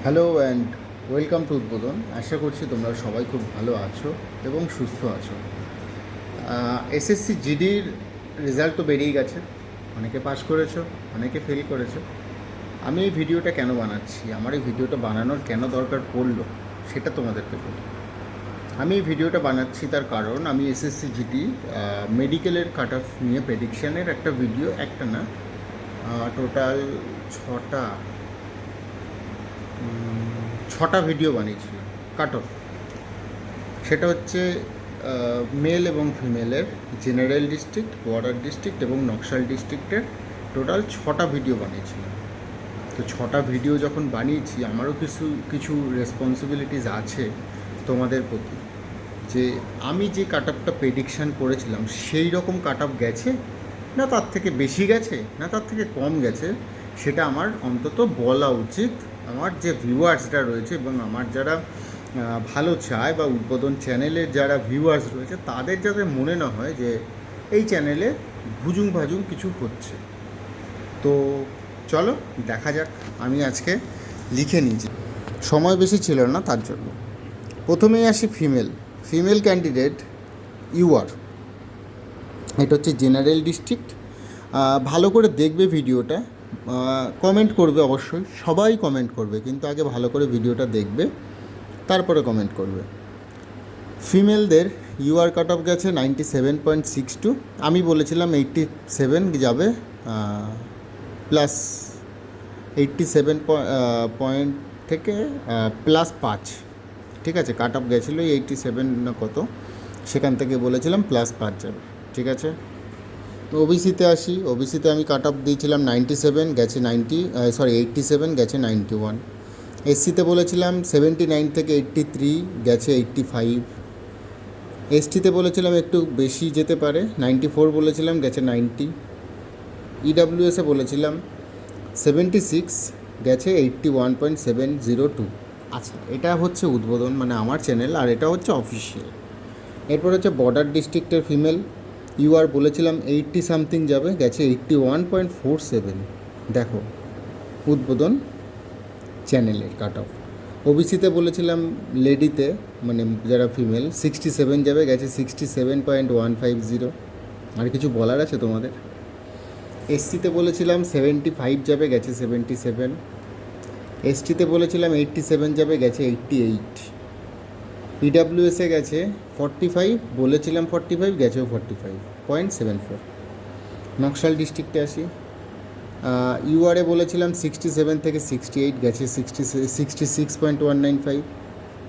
Hello and welcome to উদ্বোধন। আশা করছি তোমরা সবাই খুব ভালো আছো এবং সুস্থ আছো। এসএসসি জিডির রেজাল্ট তো বেরিয়ে গেছে, অনেকে পাস করেছো, অনেকে ফেল করেছো। আমি এই ভিডিওটা কেন বানাচ্ছি, আমার এই ভিডিওটা বানানোর কেন দরকার পড়লো সেটা তোমাদেরকে বলি। আমি এই ভিডিওটা বানাচ্ছি তার কারণ আমি এসএসসি জিডি মেডিকেলের কাট অফ নিয়ে প্রেডিকশানের একটা ভিডিও, একটা না টোটাল ছটা ভিডিও বানিয়েছিলাম কাট অফ। সেটা হচ্ছে মেল এবং ফিমেলের জেনারেল ডিস্ট্রিক্ট, বর্ডার ডিস্ট্রিক্ট এবং নকশাল ডিস্ট্রিক্টের টোটাল ছটা ভিডিও বানিয়েছিলাম। তো ছটা ভিডিও যখন বানিয়েছি আমারও কিছু কিছু রেসপন্সিবিলিটিস আছে তোমাদের প্রতি, যে আমি যে কাট আপটা প্রেডিকশান করেছিলাম সেই রকম কাট আপ গেছে না, তার থেকে বেশি গেছে না, তার থেকে কম গেছে, সেটা আমার অন্তত বলা উচিত। আমার যে ভিউয়ার্সরা রয়েছে এবং আমার যারা ভালো চায় বা উদ্বোধন চ্যানেলের যারা ভিউয়ার্স রয়েছে তাদের যাতে মনে না হয় যে এই চ্যানেলে ভুজুং ভাজুং কিছু হচ্ছে। তো চলো দেখা যাক। আমি আজকে লিখে নিয়েছি, সময় বেশি ছিল না তার জন্য। প্রথমেই আসি ফিমেল ক্যান্ডিডেট ইউআর। এটা হচ্ছে জেনারেল ডিস্ট্রিক্ট। ভালো করে দেখবে ভিডিওটা, কমেন্ট করবে, অবশ্যই সবাই কমেন্ট করবে, কিন্তু আগে ভালো করে ভিডিওটা দেখবে তারপরে কমেন্ট করবে। ফিমেলদের ইউআর কাট অফ গেছে 97.62। আমি বলেছিলাম 87 যাবে, প্লাস 87 পয়েন্ট থেকে +5, ঠিক আছে। কাট অফ গেছিলো 87 না কত, সেখান থেকে বলেছিলাম +5 যাবে, ঠিক আছে। তো ওবিসিতে আসি। ওবিসিতে আমি কাট অফ দিয়েছিলাম 97, গেছে 87, গেছে 91। এসসিতে বলেছিলাম 79 থেকে 83, গেছে 85। এসটিতে বলেছিলাম একটু বেশি যেতে পারে, 94 বলেছিলাম, গেছে 90। ইডাব্লিউএসে বলেছিলাম 76, গেছে 81.702। আচ্ছা, এটা হচ্ছে উদ্বোধন, মানে আমার চ্যানেল, আর এটা হচ্ছে অফিসিয়াল। এরপর হচ্ছে বর্ডার ডিস্ট্রিক্টের ফিমেল ইউআর বলেছিলাম 80 সামথিং যাবে, গেছে 81.47। দেখো উদ্বোধন চ্যানেলের কাট অফ। ওবিসিতে বলেছিলাম লেডিতে, মানে যারা ফিমেল, 67 যাবে, গেছে 67.150। আর কিছু বলার আছে তোমাদের? এসসিতে বলেছিলাম 75 যাবে, গেছে 77। এসটিতে বলেছিলাম 87 যাবে, গেছে 88। ইডাব্লিউএসে গেছে 45, বলেছিলাম 45, গেছেও 45.74। নকশাল ডিস্ট্রিক্টে আসি। ইউআরএ বলেছিলাম 67 থেকে 68, গেছে 66.195।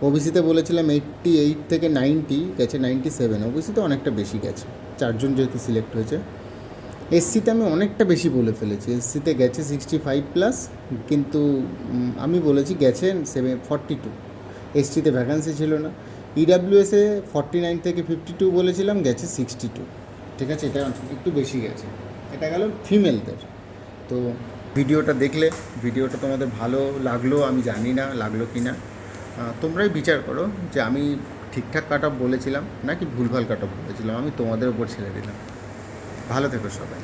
ওবিসিতে বলেছিলাম 88 থেকে 90, গেছে 97। ওবিসিতে অনেকটা বেশি গেছে, 4জন যেহেতু সিলেক্ট হয়েছে। এসসিতে আমি অনেকটা বেশি বলে ফেলেছি, এসসিতে গেছে 65+, কিন্তু আমি বলেছি গেছে 42। এসটিতে ভ্যাকান্সি ছিল না। ইডাব্লিউএসে 49 থেকে 52 বলেছিলাম, গেছে 62, ঠিক আছে। এটা একটু বেশি গেছে। এটা গেল ফিমেলদের। তো ভিডিওটা দেখলে, ভিডিওটা তোমাদের ভালো লাগলো, আমি জানি না লাগলো কি না, তোমরাই বিচার করো যে আমি ঠিকঠাক কাট অফ বলেছিলাম নাকি ভুলভাল কাট অফ বলেছিলাম। আমি তোমাদের উপর ছেড়ে দিলাম। ভালো থেকো সবাই।